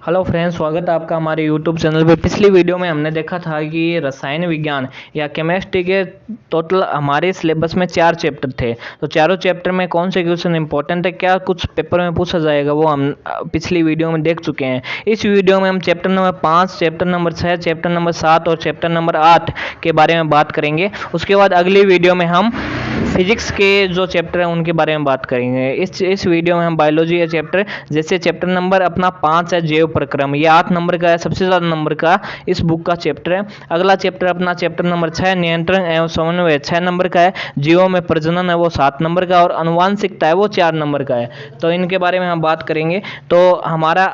Hello friends, स्वागत है आपका हमारे यूट्यूब चैनल पे। पिछली वीडियो में हमने देखा था कि रसायन विज्ञान या केमिस्ट्री के टोटल हमारे सिलेबस में 4 चैप्टर थे। तो चारों चैप्टर में कौन से क्वेश्चन इंपॉर्टेंट है, क्या कुछ पेपर में पूछा जाएगा, वो हम पिछली वीडियो में देख चुके हैं। इस वीडियो में हम chapter number 5, chapter number 6, chapter number 7 और चैप्टर नंबर 8 के बारे में बात करेंगे। उसके बाद अगली वीडियो में हम फिजिक्स के जो चैप्टर हैं उनके बारे में बात करेंगे। इस वीडियो में हम बायोलॉजी के चैप्टर, जैसे चैप्टर नंबर अपना 5 है जैव प्रक्रम, ये 8 नंबर का है, सबसे ज़्यादा नंबर का इस बुक का चैप्टर है। अगला चैप्टर अपना चैप्टर नंबर 6 नियंत्रण एवं समन्वय 6 नंबर का है। जीवों में प्रजनन है वो 7 नंबर का, और आनुवांशिकता है वो 4 नंबर का है। तो इनके बारे में हम बात करेंगे। तो हमारा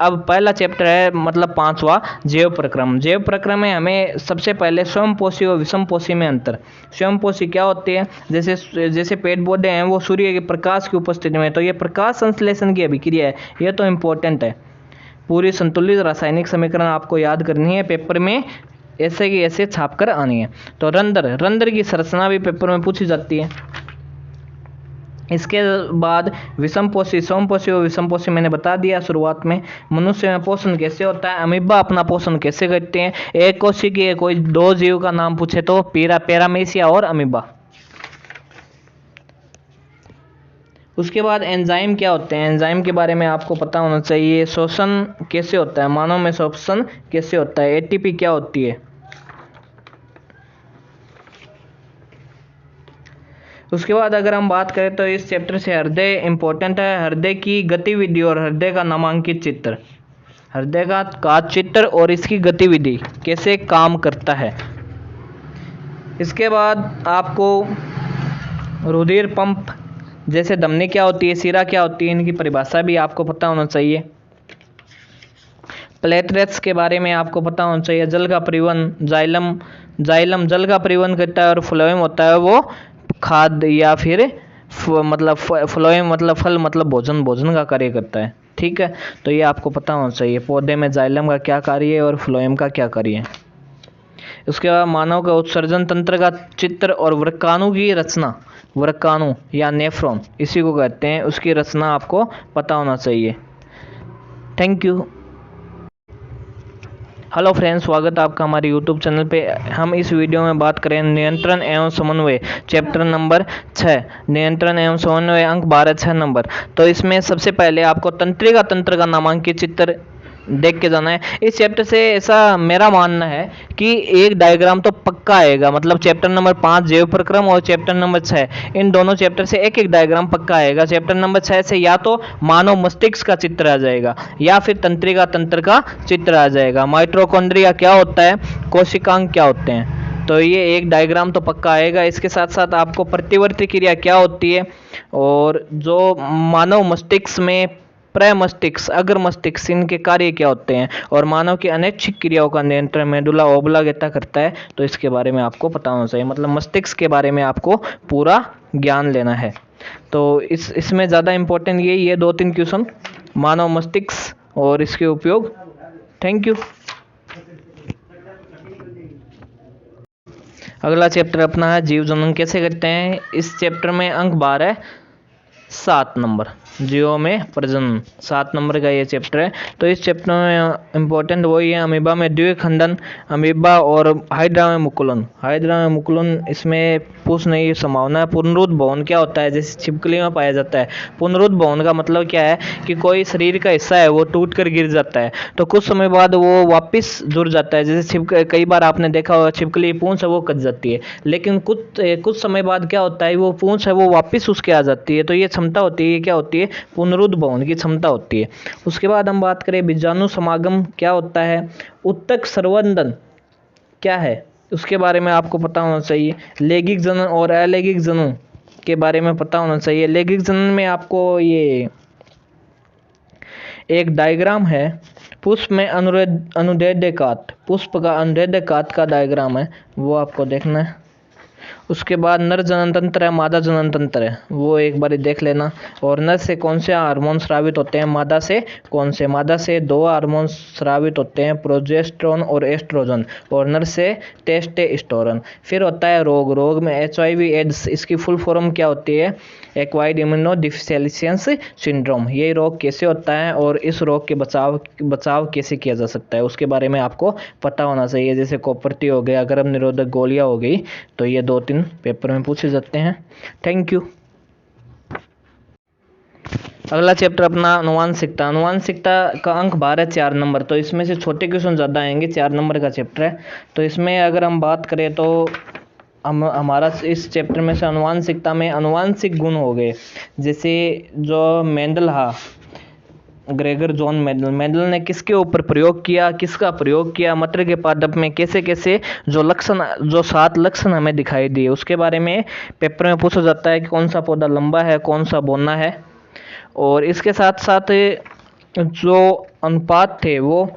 अब पहला चैप्टर है, मतलब 5वां, जैव प्रक्रम। जैव प्रक्रम में हमें सबसे पहले स्वयंपोषी और विषमपोषी में अंतर। स्वयंपोषी क्या होती है? जैसे पेड़ पौधे हैं वो सूर्य के प्रकाश की उपस्थिति में, तो ये प्रकाश संश्लेषण की अभिक्रिया है, ये तो इम्पोर्टेंट है। पूरी संतुलित रासायनिक समीकरण आपको याद करनी है, पेपर में ऐसे की ऐसे छाप कर आनी है। तो रंध्र की संरचना भी पेपर में पूछी जाती है। इसके बाद विषमपोषी, समपोषी और विषमपोषी मैंने बता दिया शुरुआत में। मनुष्य में पोषण कैसे होता है, अमीबा अपना पोषण कैसे करते हैं, एक कोशिकीय कोई 2 जीव का नाम पूछे तो पैरामीशिया और अमीबा। उसके बाद एंजाइम क्या होते हैं, एंजाइम के बारे में आपको पता होना चाहिए। श्वसन कैसे होता है, मानव में श्वसन कैसे होता है, एटीपी क्या होती है। उसके बाद अगर हम बात करें तो इस चैप्टर से हृदय इंपॉर्टेंट है। हृदय की गतिविधि और हृदय का नामांकित चित्र, हृदय का चित्र और इसकी गतिविधि कैसे काम करता है। इसके बाद आपको रुधिर पंप, जैसे धमनी क्या होती है, शिरा क्या होती है, इनकी परिभाषा भी आपको पता होना चाहिए। प्लेटलेट्स के बारे में आपको पता होना चाहिए। जल का परिवहन, जाइलम जल का परिवहन करता है, और फ्लोएम होता है वो खाद्य या फिर मतलब फ्लोएम मतलब फल, मतलब भोजन का कार्य करता है। ठीक है, तो ये आपको पता होना चाहिए। पौधे में जाइलम का क्या कार्य है और फ्लोएम का क्या कार्य है। उसके बाद मानव का उत्सर्जन तंत्र का चित्र और वृक्काणु की रचना, वृक्काणु या नेफ्रॉन इसी को कहते हैं, उसकी रचना आपको पता होना चाहिए। Thank you. हेलो फ्रेंड्स, स्वागत है आपका हमारे यूट्यूब चैनल पे। हम इस वीडियो में बात करें नियंत्रण एवं समन्वय, चैप्टर नंबर 6, नियंत्रण एवं समन्वय, अंक 12, 6 नंबर। तो इसमें सबसे पहले आपको तंत्रिका तंत्र का नामांकित चित्र देख के जाना है। इस चैप्टर से ऐसा मेरा मानना है कि एक डायग्राम तो पक्का आएगा, मतलब चैप्टर नंबर 5 जैव प्रक्रम और चैप्टर नंबर 6, इन दोनों चैप्टर से एक एक डायग्राम पक्का आएगा। चैप्टर नंबर 6 से या तो मानव मस्तिष्क का चित्र आ जाएगा या फिर तंत्रिका तंत्र का चित्र आ जाएगा। माइटोकॉन्ड्रिया क्या होता है, कोशिकांग क्या होते हैं, तो ये एक डायग्राम तो पक्का आएगा। इसके साथ साथ आपको प्रतिवर्ती क्रिया क्या होती है, और जो मानव मस्तिष्क में प्रमस्तिष्क, अग्र मस्तिष्क, इनके कार्य क्या होते हैं, और मानव की अनैच्छिक क्रियाओं का नियंत्रण मेडुला ओब्लांगेटा करता है, तो इसके बारे में आपको पता होना चाहिए। मतलब मस्तिष्क के बारे में आपको पूरा ज्ञान लेना है। तो इसमें ज़्यादा इम्पोर्टेंट ये 2-3 क्वेश्चन, मानव मस्तिष्क और इसके उपयोग। Thank you. अगला चैप्टर अपना है जीव जनन कैसे करते हैं। इस चैप्टर में अंक 12, 7 नंबर, जीवों में प्रजनन, 7 नंबर का ये चैप्टर है। तो इस चैप्टर में इम्पोर्टेंट वही है, अमीबा में द्विखंडन, अमीबा और हाइड्रा में मुकुलन। हाइड्रा में मुकुलन इसमें पूछने की संभावना है। पुनरुत्थ भवन क्या होता है, जैसे छिपकली में पाया जाता है। पुनरुत्थ भवन का मतलब क्या है कि कोई शरीर का हिस्सा है वो टूट कर गिर जाता है, तो कुछ समय बाद वो वापस जुड़ जाता है। जैसे कई बार आपने देखा होगा छिपकली पूंछ है वो कट जाती है, लेकिन कुछ समय बाद क्या होता है, वो पूंछ है वो वापस उसके आ जाती है। तो ये क्षमता होती है, ये क्या होती है, पुनरुत्थ भवन की क्षमता होती है। उसके बाद हम बात करें बीजाणु समागम क्या होता है, उत्तक संवर्धन क्या है, उसके बारे में आपको पता होना चाहिए। लैंगिक जनन और अलैंगिक जनन के बारे में पता होना चाहिए। लैंगिक जनन में आपको ये एक डायग्राम है, पुष्प में अनुदैर्ध्य काट, पुष्प का अनुदैर्ध्य काट का डायग्राम है, वो आपको देखना है। उसके बाद नर जनन तंत्र है, मादा जनन तंत्र है, वो एक बार देख लेना। और नर से कौन से हार्मोन स्रावित होते हैं, मादा से कौन से? मादा से 2 हार्मोन स्रावित होते हैं, प्रोजेस्टेरोन और एस्ट्रोजन, और नर से टेस्टोस्टेरोन। फिर होता है रोग। रोग में HIV एड्स, इसकी फुल फॉर्म क्या होती है? Acquired immunodeficiency syndrome. ये रोग कैसे होता है और इस रोग के बचाव कैसे किया जा सकता है, उसके बारे में आपको पता होना चाहिए। जैसे कॉपर्टी हो गया, गर्भ निरोधक गोलियां हो गई, तो ये 2-3 पेपर में पूछे जाते हैं। Thank you. अगला चैप्टर अपना अनुवांशिकता। अनुवांशिकता का अंक 12 4 नंबर, तो इसमें से छोटे क्वेश्चन ज़्यादा आएंगे। 4 नंबर का चैप्टर है। तो इसमें अगर हम बात करें तो हमारा इस चैप्टर में से अनुवांशिकता में अनुवांशिक गुण हो गए। जैसे जो ग्रेगर जॉन मेंडल ने किसके ऊपर प्रयोग किया, किसका प्रयोग किया, मटर के पादप में कैसे कैसे जो 7 लक्षण हमें दिखाई दिए, उसके बारे में पेपर में पूछा जाता है कि कौन सा पौधा लंबा है, कौन सा बौना है। और इसके साथ साथ जो अनुपात थे वो,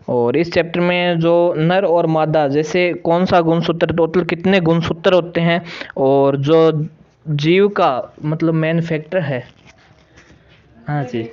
और इस चैप्टर में जो नर और मादा, जैसे कौन सा गुणसूत्र, टोटल कितने गुणसूत्र होते हैं, और जो जीव का मतलब मेन फैक्टर है। हाँ जी।